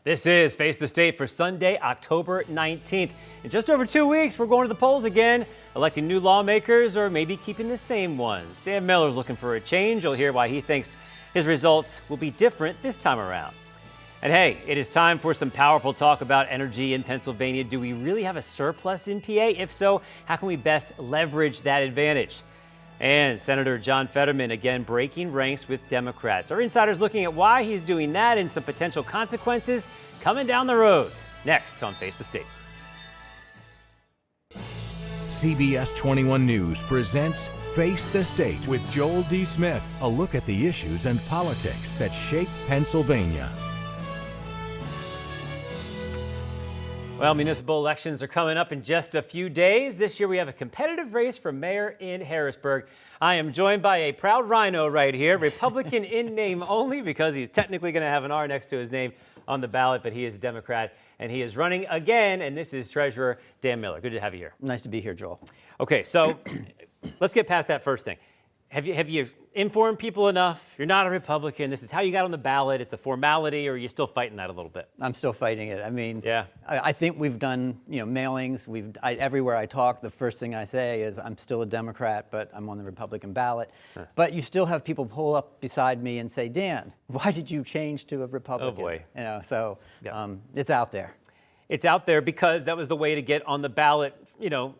This is Face the State for Sunday, October 19th. In just over 2 weeks, we're going to the polls again, electing new lawmakers or maybe keeping the same ones. Dan Miller's looking for a change. You'll hear why he thinks his results will be different this time around. And hey, it is time for some powerful talk about energy in Pennsylvania. Do we really have a surplus in PA? If so, how can we best leverage that advantage? And Senator John Fetterman again breaking ranks with Democrats. Our insider's looking at why he's doing that and some potential consequences coming down the road. Next on Face the State. CBS 21 News presents Face the State with Joel D. Smith. A look at the issues and politics that shape Pennsylvania. Well, municipal elections are coming up in just a few days. This year we have a competitive race for mayor in Harrisburg. I am joined by a proud rhino right here, Republican in name only because he's technically going to have an R next to his name on the ballot, but he is a Democrat and he is running again, and this is Treasurer Dan Miller. Good to have you here. Nice to be here, Joel. Okay, so let's get past that first thing. Have you informed people enough? You're not a Republican. This is how you got on the ballot. It's a formality, or are you still fighting that a little bit? I'm still fighting it. I mean, yeah. I think we've done, mailings. Everywhere I talk, the first thing I say is I'm still a Democrat, but I'm on the Republican ballot. Huh. But you still have people pull up beside me and say, Dan, why did you change to a Republican? Oh boy. So yeah. It's out there. It's out there because that was the way to get on the ballot,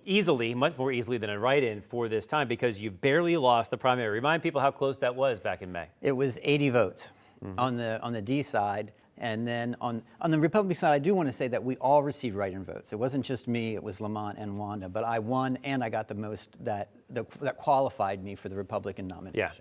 easily, much more easily than a write-in for this time, because you barely lost the primary. Remind people how close that was back in May. It was 80 votes on the D side. And then on the Republican side, I do want to say that we all received write-in votes. It wasn't just me, it was Lamont and Wanda, but I won and I got the most that qualified me for the Republican nomination. Yeah.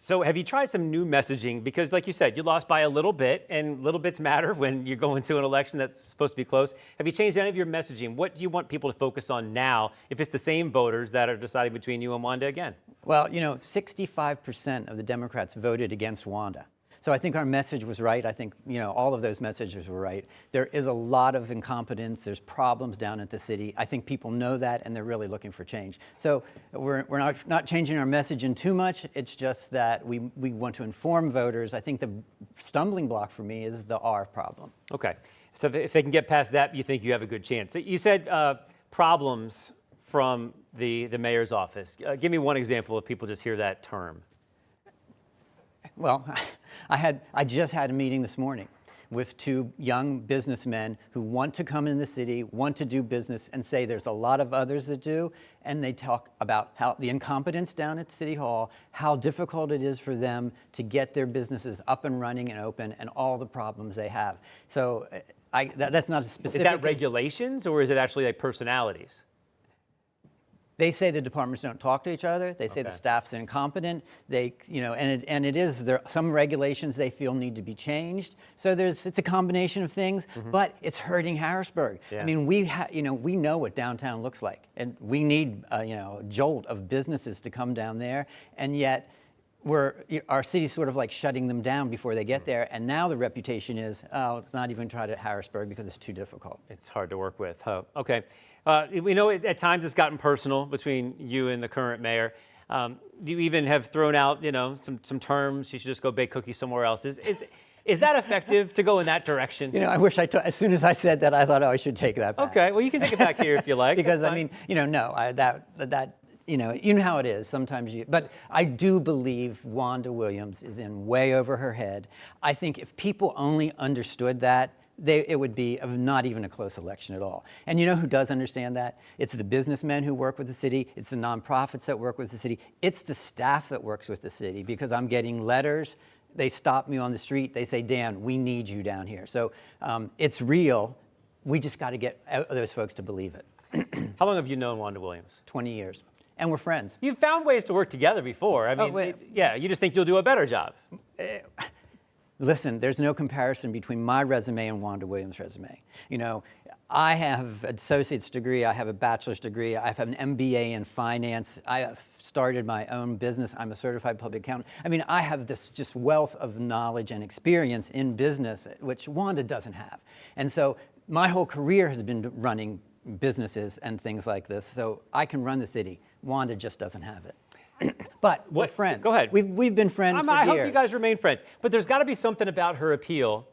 So have you tried some new messaging? Because like you said, you lost by a little bit, and little bits matter when you're going to an election that's supposed to be close. Have you changed any of your messaging? What do you want people to focus on now if it's the same voters that are deciding between you and Wanda again? Well, 65% of the Democrats voted against Wanda. So I think our message was right. I think, all of those messages were right. There is a lot of incompetence. There's problems down at the city. I think people know that, and they're really looking for change. So we're not changing our messaging too much. It's just that we want to inform voters. I think the stumbling block for me is the R problem. Okay. So if they can get past that, you think you have a good chance. So you said problems from the mayor's office. Give me one example if people just hear that term. Well, I just had a meeting this morning with two young businessmen who want to come in the city, want to do business, and say there's a lot of others that do. And they talk about how the incompetence down at City Hall, how difficult it is for them to get their businesses up and running and open, and all the problems they have. So that's not a specific. Is that regulations, or is it actually like personalities? They say the departments don't talk to each other. They say the staff's incompetent. And it is there. Some regulations they feel need to be changed. So it's a combination of things, but it's hurting Harrisburg. Yeah. I mean, we know what downtown looks like, and we need a jolt of businesses to come down there, and yet our city's sort of like shutting them down before they get there. And now the reputation is, not even try to Harrisburg because it's too difficult. It's hard to work with. Huh? Okay. We know at times it's gotten personal between you and the current mayor. You even have thrown out, some terms. You should just go bake cookies somewhere else. Is that effective to go in that direction? I wish as soon as I said that, I thought, I should take that back. Okay. Well, you can take it back here if you like. Because how it is. Sometimes but I do believe Wanda Williams is in way over her head. I think if people only understood that, it would be not even a close election at all. And you know who does understand that? It's the businessmen who work with the city. It's the nonprofits that work with the city. It's the staff that works with the city, because I'm getting letters. They stop me on the street. They say, Dan, we need you down here. So it's real. We just got to get those folks to believe it. How long have you known Wanda Williams? 20 years. And we're friends. You've found ways to work together before. I mean, you just think you'll do a better job. Listen, there's no comparison between my resume and Wanda Williams' resume. I have an associate's degree, I have a bachelor's degree, I have an MBA in finance, I have started my own business, I'm a certified public accountant. I mean, I have this just wealth of knowledge and experience in business, which Wanda doesn't have. And so my whole career has been running businesses and things like this, so I can run the city. Wanda just doesn't have it. But we're friends. Go ahead. We've been friends for years. I hope you guys remain friends. But there's got to be something about her appeal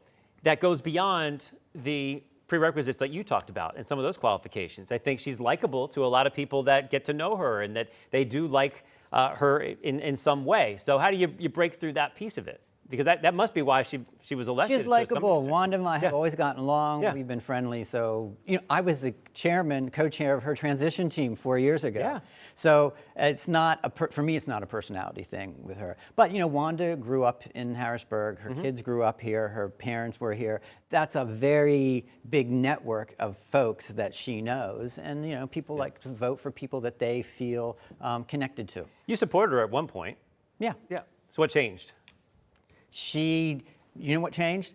that goes beyond the prerequisites that you talked about and some of those qualifications. I think she's likable to a lot of people that get to know her and that they do like her in some way. So how do you break through that piece of it? Because that must be why she was elected. She's likable. Wanda and I have always gotten along. Yeah. We've been friendly. So, I was the co-chair of her transition team 4 years ago. Yeah. So it's not, for me, it's not a personality thing with her. But, Wanda grew up in Harrisburg. Her kids grew up here. Her parents were here. That's a very big network of folks that she knows. And, people like to vote for people that they feel connected to. You supported her at one point. Yeah. Yeah. So what changed? You know what changed?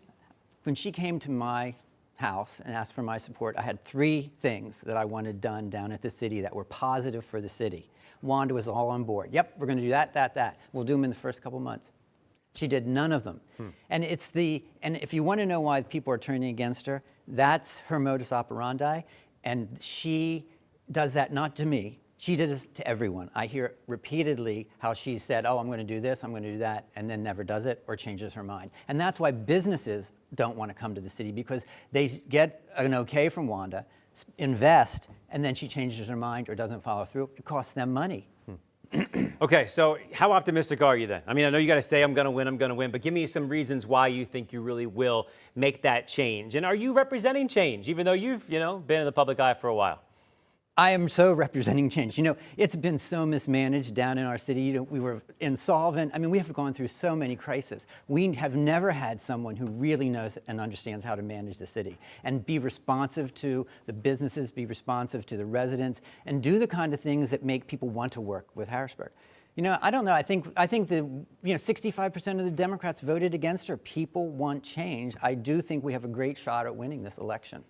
When she came to my house and asked for my support, I had 3 things that I wanted done down at the city that were positive for the city. Wanda was all on board. Yep, we're going to do that. We'll do them in the first couple months. She did none of them. And if you want to know why people are turning against her, that's her modus operandi. And she does that not to me. She did this to everyone. I hear repeatedly how she said, oh, I'm going to do this, I'm going to do that, and then never does it or changes her mind. And that's why businesses don't want to come to the city, because they get an okay from Wanda, invest, and then she changes her mind or doesn't follow through. It costs them money. Okay, so how optimistic are you then? I mean, I know you got to say I'm going to win, but give me some reasons why you think you really will make that change. And are you representing change, even though you've, been in the public eye for a while? I am so representing change. It's been so mismanaged down in our city. We were insolvent. I mean, we have gone through so many crises. We have never had someone who really knows and understands how to manage the city and be responsive to the businesses, be responsive to the residents, and do the kind of things that make people want to work with Harrisburg. I don't know. I think the 65% of the Democrats voted against her. People want change. I do think we have a great shot at winning this election.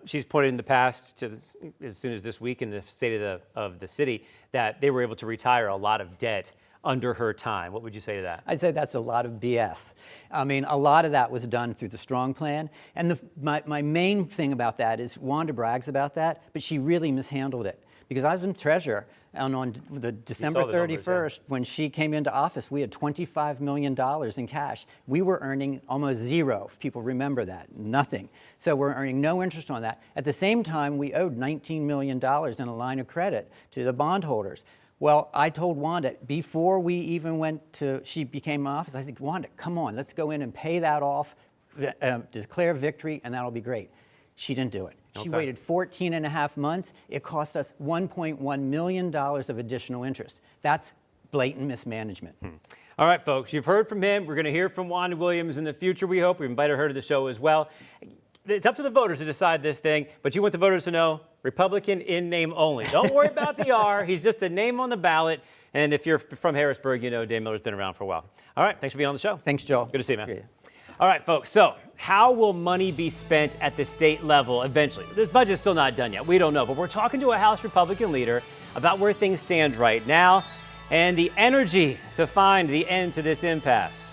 She's pointed in the past as soon as this week in the state of the city that they were able to retire a lot of debt under her time. What would you say to that? I'd say that's a lot of BS. I mean, a lot of that was done through the Strong Plan. And my main thing about that is Wanda brags about that, but she really mishandled it. Because I was in treasurer, and on the December 31st, when she came into office, we had $25 million in cash. We were earning almost zero, if people remember that, nothing. So we're earning no interest on that. At the same time, we owed $19 million in a line of credit to the bondholders. Well, I told Wanda, before we even she became office, I said, Wanda, come on, let's go in and pay that off, declare victory, and that'll be great. She didn't do it. She waited 14 and a half months. It cost us $1.1 million of additional interest. That's blatant mismanagement. All right, folks, you've heard from him. We're going to hear from Wanda Williams in the future, we hope. We invited her to the show as well. It's up to the voters to decide this thing, but you want the voters to know, Republican in name only. Don't worry about the R. He's just a name on the ballot. And if you're from Harrisburg, Dan Miller's been around for a while. All right, thanks for being on the show. Thanks, Joel. Good to see you, man. All right, folks, so how will money be spent at the state level eventually? This budget's still not done yet. We don't know, but we're talking to a House Republican leader about where things stand right now and the energy to find the end to this impasse.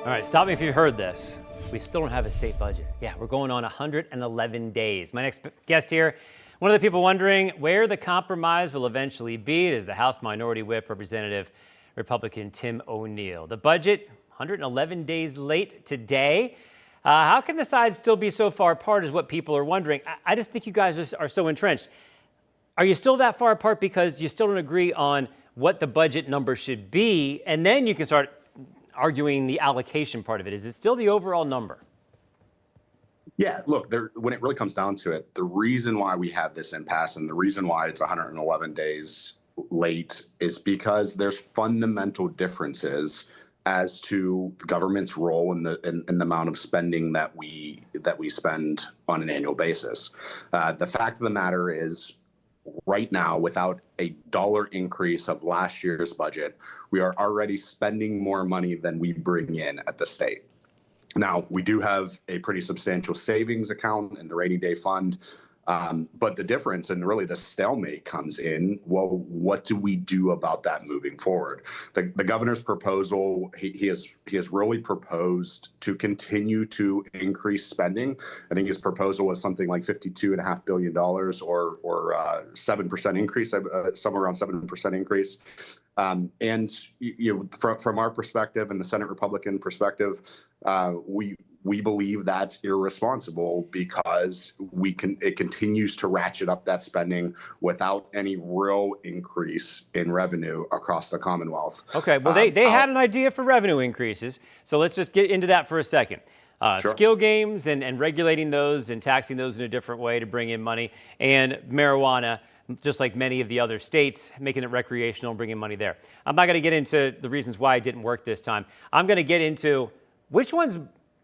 All right, stop me if you've heard this. We still don't have a state budget. Yeah, we're going on 111 days. My next guest here, one of the people wondering where the compromise will eventually be is the House Minority Whip, Representative Republican Tim O'Neill. The budget, 111 days late today. How can the sides still be so far apart is what people are wondering. I just think you guys are so entrenched. Are you still that far apart because you still don't agree on what the budget number should be, and then you can start arguing the allocation part of it? Is it still the overall number? Yeah, look, when it really comes down to it, the reason why we have this impasse and the reason why it's 111 days late is because there's fundamental differences as to the government's role in the amount of spending that we spend on an annual basis. The fact of the matter is, right now, without a dollar increase of last year's budget, we are already spending more money than we bring in at the state. Now, we do have a pretty substantial savings account in the rainy day fund, But the difference and really the stalemate comes in, well, what do we do about that moving forward? The governor's proposal, he has really proposed to continue to increase spending. I think his proposal was something like $52.5 billion or 7% increase, somewhere around 7% increase. And from our perspective and the Senate Republican perspective, we believe that's irresponsible because it continues to ratchet up that spending without any real increase in revenue across the Commonwealth. Okay, well, they had an idea for revenue increases, so let's just get into that for a second. Sure. Skill games and regulating those and taxing those in a different way to bring in money, and marijuana, just like many of the other states, making it recreational and bringing money there. I'm not going to get into the reasons why it didn't work this time. I'm going to get into which one's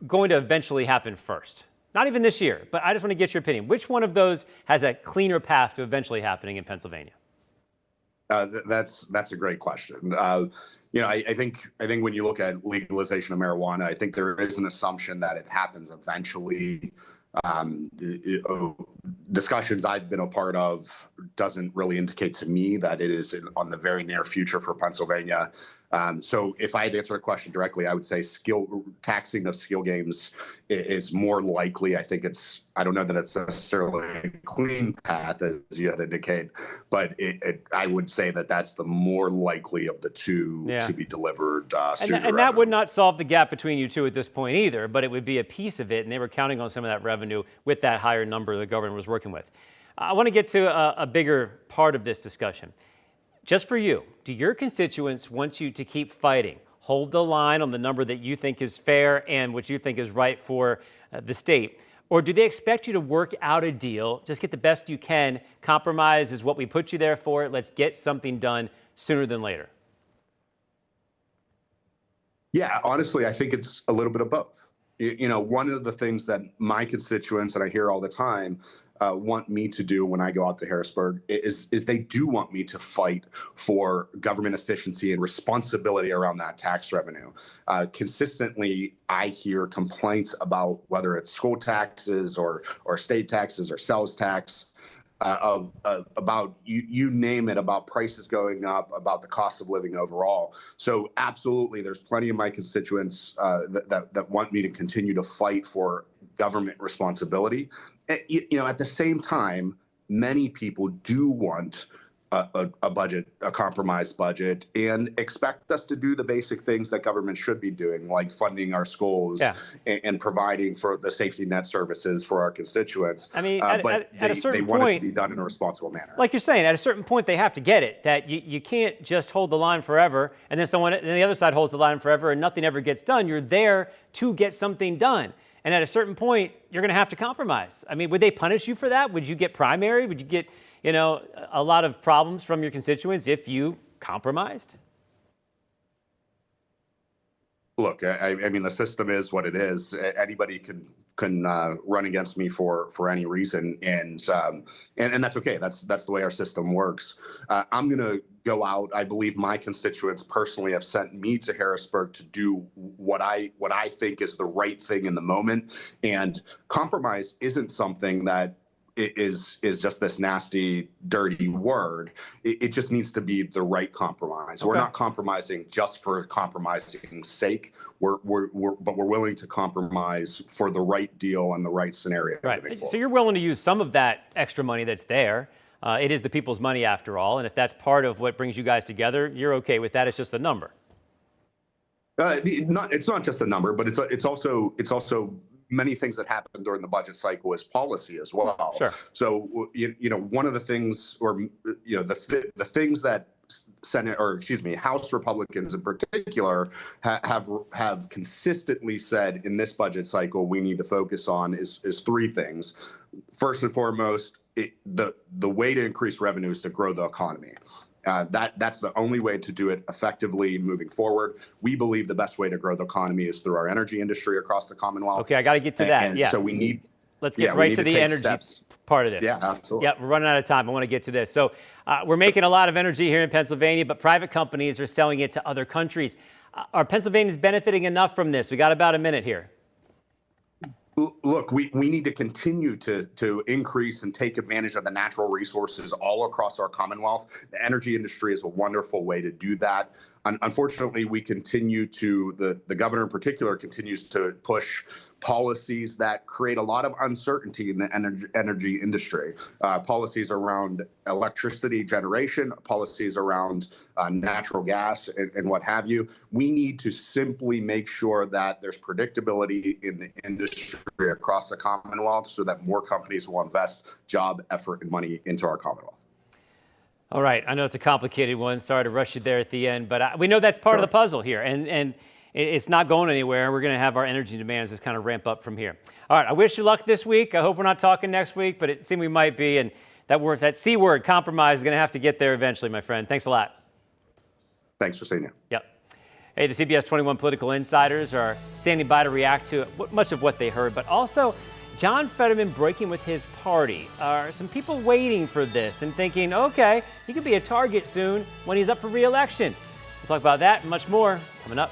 going to eventually happen first. Not even this year, but I just want to get your opinion. Which one of those has a cleaner path to eventually happening in Pennsylvania? That's a great question. I think when you look at legalization of marijuana, I think there is an assumption that it happens eventually. Discussions I've been a part of doesn't really indicate to me that it is on the very near future for Pennsylvania. So if I had to answer the question directly, I would say taxing of skill games is more likely. I don't know that it's necessarily a clean path, as you had indicated, but I would say that that's the more likely of the two to be delivered sooner. And that would not solve the gap between you two at this point either, but it would be a piece of it, and they were counting on some of that revenue with that higher number the governor was working with. I want to get to a bigger part of this discussion. Just for you, do your constituents want you to keep fighting, hold the line on the number that you think is fair and what you think is right for the state? Or do they expect you to work out a deal, just get the best you can, compromise is what we put you there for, let's get something done sooner than later? Yeah, honestly, I think it's a little bit of both. One of the things that my constituents, and I hear all the time, want me to do when I go out to Harrisburg is they do want me to fight for government efficiency and responsibility around that tax revenue. Consistently, I hear complaints about whether it's school taxes or state taxes or sales tax, about you name it, about prices going up, about the cost of living overall. So absolutely, there's plenty of my constituents that want me to continue to fight for government responsibility. At the same time, many people do want a budget, a compromised budget, and expect us to do the basic things that government should be doing, like funding our schools and providing for the safety net services for our constituents. I mean, but at a certain they want point, it to be done in a responsible manner. Like you're saying, at a certain point, they have to get it, that you can't just hold the line forever, and then the other side holds the line forever, and nothing ever gets done. You're there to get something done. And at a certain point, you're going to have to compromise. I mean, would they punish you for that? Would you get primary? Would you get, a lot of problems from your constituents if you compromised? Look, I mean, the system is what it is. Anybody can run against me for any reason, and that's okay. That's the way our system works. I'm going to go out. I believe my constituents personally have sent me to Harrisburg to do what I think is the right thing in the moment. And compromise isn't something that is just this nasty, dirty word. It just needs to be the right compromise. Okay. We're not compromising just for compromising's sake. But we're willing to compromise for the right deal and the right scenario. Right. So you're willing to use some of that extra money that's there. It is the people's money after all, and if that's part of what brings you guys together, you're okay with that. It's just a number. It's not just a number, but it's also many things that happen during the budget cycle is policy as well. Sure. So one of the things, or the things that House Republicans in particular have consistently said in this budget cycle we need to focus on is three things. First and foremost, the way to increase revenue is to grow the economy. That's the only way to do it effectively moving forward. We believe the best way to grow the economy is through our energy industry across the Commonwealth. Okay, I got to get to that. And so we need. Let's get right to the energy part of this. Yeah, absolutely. Yeah, we're running out of time. I want to get to this. So we're making a lot of energy here in Pennsylvania, but private companies are selling it to other countries. Are Pennsylvanians benefiting enough from this? We got about a minute here. Look, we need to continue to increase and take advantage of the natural resources all across our Commonwealth. The energy industry is a wonderful way to do that. Unfortunately, we continue to, the governor in particular continues to push policies that create a lot of uncertainty in the energy industry. Policies around electricity generation, policies around natural gas, and what have you. We need to simply make sure that there's predictability in the industry across the Commonwealth so that more companies will invest job, effort, and money into our Commonwealth. All right, I know it's a complicated one. Sorry to rush you there at the end, but we know that's part of the puzzle here, and it's not going anywhere. We're going to have our energy demands just kind of ramp up from here. All right, I wish you luck this week. I hope we're not talking next week, but it seems we might be, and that C word, compromise, is going to have to get there eventually, my friend. Thanks a lot. Thanks for saying that. Yep. Hey, the CBS 21 political insiders are standing by to react to much of what they heard, but also John Fetterman breaking with his party. Are some people waiting for this and thinking, okay, he could be a target soon when he's up for re-election? We'll talk about that and much more coming up.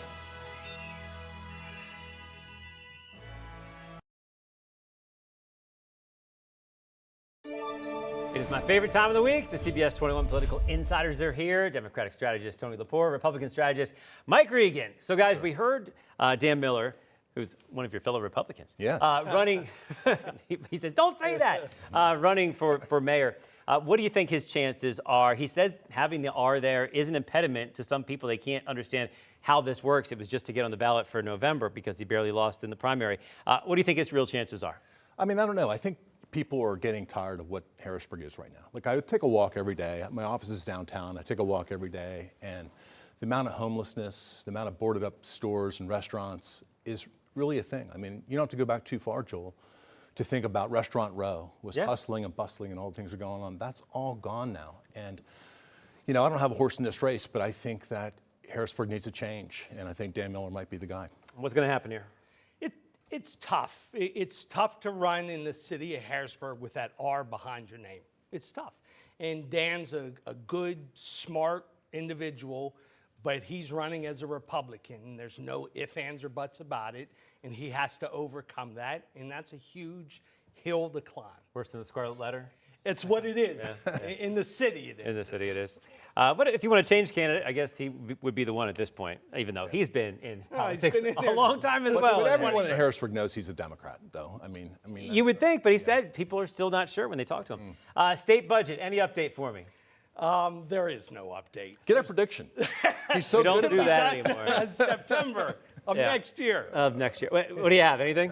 It is my favorite time of the week. The CBS 21 political insiders are here. Democratic strategist Tony Lepore, Republican strategist Mike Regan. So, guys, we heard Dan Miller, who's one of your fellow Republicans, yes. Running. he says, don't say that. Running for mayor. What do you think his chances are? He says having the R there is an impediment to some people. They can't understand how this works. It was just to get on the ballot for November because he barely lost in the primary. What do you think his real chances are? I mean, I don't know. I think people are getting tired of what Harrisburg is right now. Like, I would take a walk every day. My office is downtown. I take a walk every day, and the amount of homelessness, the amount of boarded up stores and restaurants is really a thing. I mean, you don't have to go back too far, Joel, to think about Restaurant Row was hustling and bustling and all the things are going on. That's all gone now. And, you know, I don't have a horse in this race, but I think that Harrisburg needs a change, and I think Dan Miller might be the guy. What's going to happen here? It's tough. It's tough to run in the city of Harrisburg with that R behind your name. It's tough. And Dan's a good, smart individual, but he's running as a Republican. There's no ifs, ands, or buts about it, and he has to overcome that, and that's a huge hill to climb. Worse than the Scarlet Letter? It's what it is. Yeah. In the city it is. In the city it is. But if you want to change candidate, I guess he would be the one at this point, even though he's been in politics a long time as well. But everyone in Harrisburg knows he's a Democrat, though. I mean, you would think, but he said people are still not sure when they talk to him. State budget, any update for me? There is no update. Get a prediction. He's so don't good do at that anymore. September of next year. Of next year. What do you have? Anything?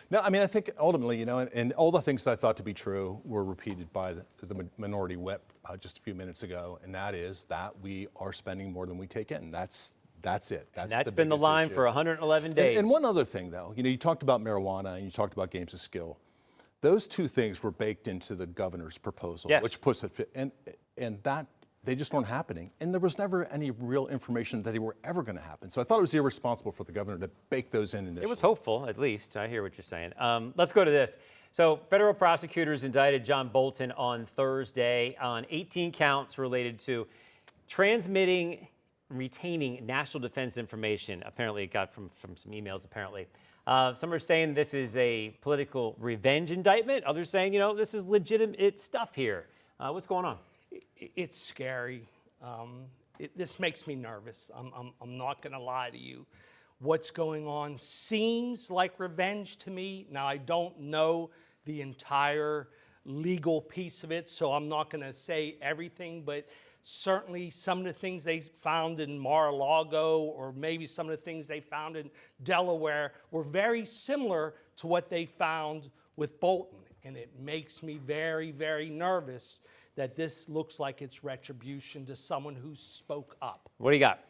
No, I mean, I think ultimately, you know, and all the things that I thought to be true were repeated by the minority whip just a few minutes ago, and that is that we are spending more than we take in. That's it. That's been the line issue. for 111 days. And one other thing, though, you know, you talked about marijuana and you talked about games of skill. Those two things were baked into the governor's proposal, which puts it, and that they just weren't happening. And there was never any real information that they were ever going to happen. So I thought it was irresponsible for the governor to bake those in initially. It was hopeful, at least. I hear what you're saying. Let's go to this. So federal prosecutors indicted John Bolton on Thursday on 18 counts related to transmitting, retaining national defense information. Apparently it got from some emails, apparently. Some are saying this is a political revenge indictment. Others saying, you know, this is legitimate stuff here. What's going on? It's scary. This makes me nervous. I'm not going to lie to you. What's going on seems like revenge to me. Now, I don't know the entire legal piece of it, so I'm not going to say everything, but certainly some of the things they found in Mar-a-Lago or maybe some of the things they found in Delaware were very similar to what they found with Bolton. And it makes me very, very nervous that this looks like it's retribution to someone who spoke up. What do you got?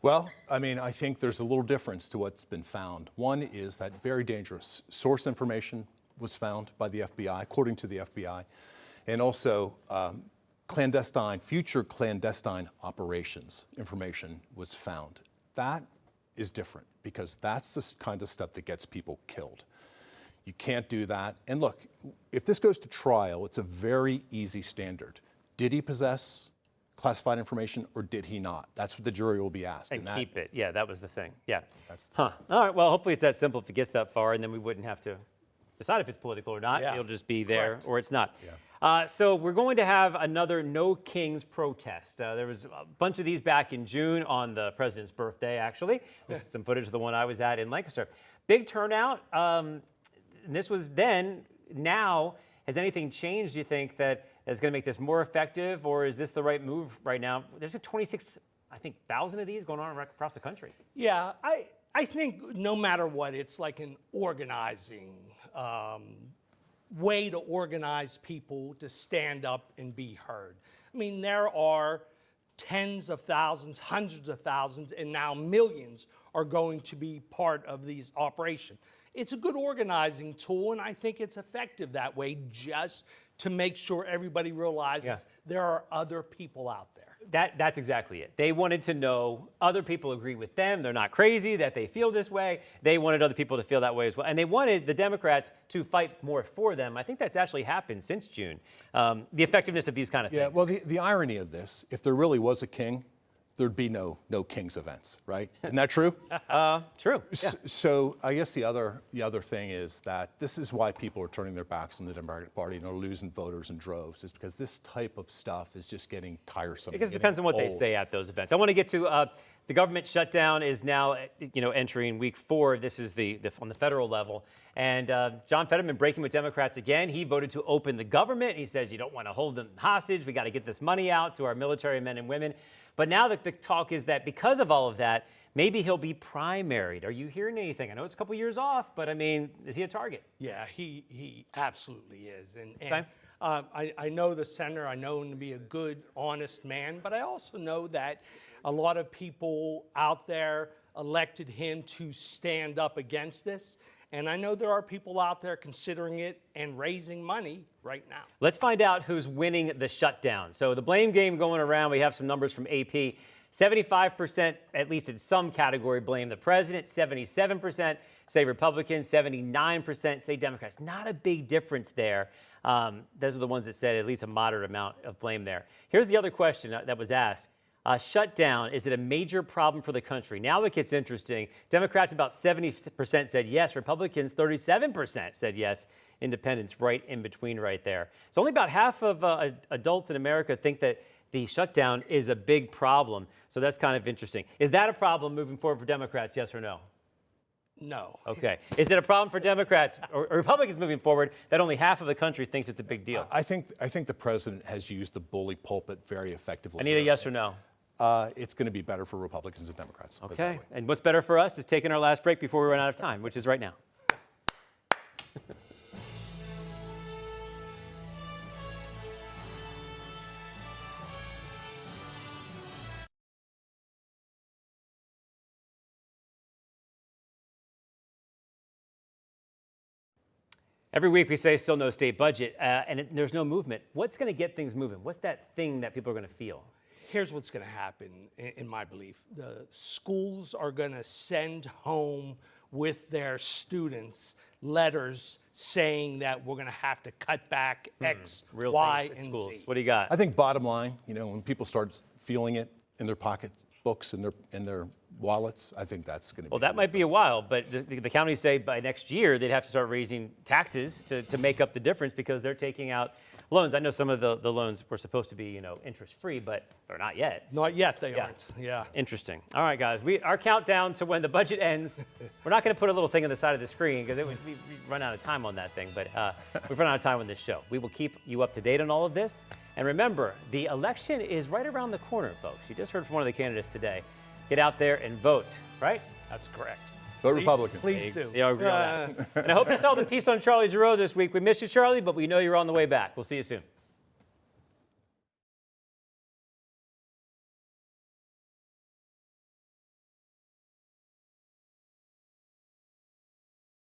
Well, I mean, I think there's a little difference to what's been found. One is that very dangerous source information was found by the FBI, according to the FBI, and also future clandestine operations information was found. That is different because that's the kind of stuff that gets people killed. You can't do that. And look, if this goes to trial, it's a very easy standard. Did he possess classified information or did he not? That's what the jury will be asked. And keep it. Yeah, that was the thing. Yeah. That's All right. Well, hopefully it's that simple if it gets that far, and then we wouldn't have to decide if it's political or not. Yeah. It'll just be there Correct. or it's not. So we're going to have another No Kings protest. There was a bunch of these back in June on the president's birthday, actually. This is some footage of the one I was at in Lancaster. Big turnout. And this was then. Now, has anything changed, do you think, that is going to make this more effective, or is this the right move right now? There's a 26,000 of these going on right across the country. Yeah, I think no matter what, it's like an organizing way to organize people to stand up and be heard. I mean, there are tens of thousands, hundreds of thousands, and now millions are going to be part of these operations. It's a good organizing tool, and I think it's effective that way, just to make sure everybody realizes there are other people out there. That's exactly it. They wanted to know other people agree with them. They're not crazy, that they feel this way. They wanted other people to feel that way as well. And they wanted the Democrats to fight more for them. I think that's actually happened since June, the effectiveness of these kind of things. Yeah, well, the irony of this, if there really was a king, there'd be no Kings events, right? Isn't that true? True. Yeah. So I guess the other thing is that this is why people are turning their backs on the Democratic Party and are losing voters in droves, is because this type of stuff is just getting tiresome. Because it depends on what they say at those events. I want to get to the government shutdown is now, entering week 4. This is on the federal level. And John Fetterman breaking with Democrats again. He voted to open the government. He says you don't want to hold them hostage. We got to get this money out to our military men and women. But now the talk is that because of all of that, maybe he'll be primaried. Are you hearing anything? I know it's a couple years off, but I mean, is he a target? Yeah, he absolutely is. And Okay. I know the senator. I know him to be a good, honest man. But I also know that a lot of people out there elected him to stand up against this. And I know there are people out there considering it and raising money right now. Let's find out who's winning the shutdown. So the blame game going around, we have some numbers from AP. 75%, at least in some category, blame the president. 77% say Republicans. 79% say Democrats. Not a big difference there. Those are the ones that said at least a moderate amount of blame there. Here's the other question that was asked. Shutdown, is it a major problem for the country? Now it gets interesting. Democrats, about 70% said yes. Republicans, 37% said yes. Independents, right in between right there. So only about half of adults in America think that the shutdown is a big problem. So that's kind of interesting. Is that a problem moving forward for Democrats, yes or no? No. Okay. Is it a problem for Democrats or Republicans moving forward that only half of the country thinks it's a big deal? I think the president has used the bully pulpit very effectively. I need a yes or no. It's going to be better for Republicans and Democrats. Okay. And what's better for us is taking our last break before we run out of time, which is right now. Every week we say still no state budget, and there's no movement. What's going to get things moving? What's that thing that people are going to feel? Here's what's going to happen, in my belief. The schools are going to send home with their students letters saying that we're going to have to cut back X, Real Y, things at and schools. Z. What do you got? I think bottom line, when people start feeling it in their pocketbooks and their wallets, I think that's going to be. Well, that might be a while, but the counties say by next year they'd have to start raising taxes to make up the difference because they're taking out loans. I know some of the loans were supposed to be, interest-free, but they're not yet. Not yet, they aren't. Yeah. Interesting. All right, guys, our countdown to when the budget ends. We're not going to put a little thing on the side of the screen because we run out of time on that thing, but we've run out of time on this show. We will keep you up to date on all of this. And remember, the election is right around the corner, folks. You just heard from one of the candidates today. Get out there and vote, right? That's correct. Vote Republican. Please do. They all agree on that. And I hope you saw the piece on Charlie Giroux this week. We missed you, Charlie, but we know you're on the way back. We'll see you soon.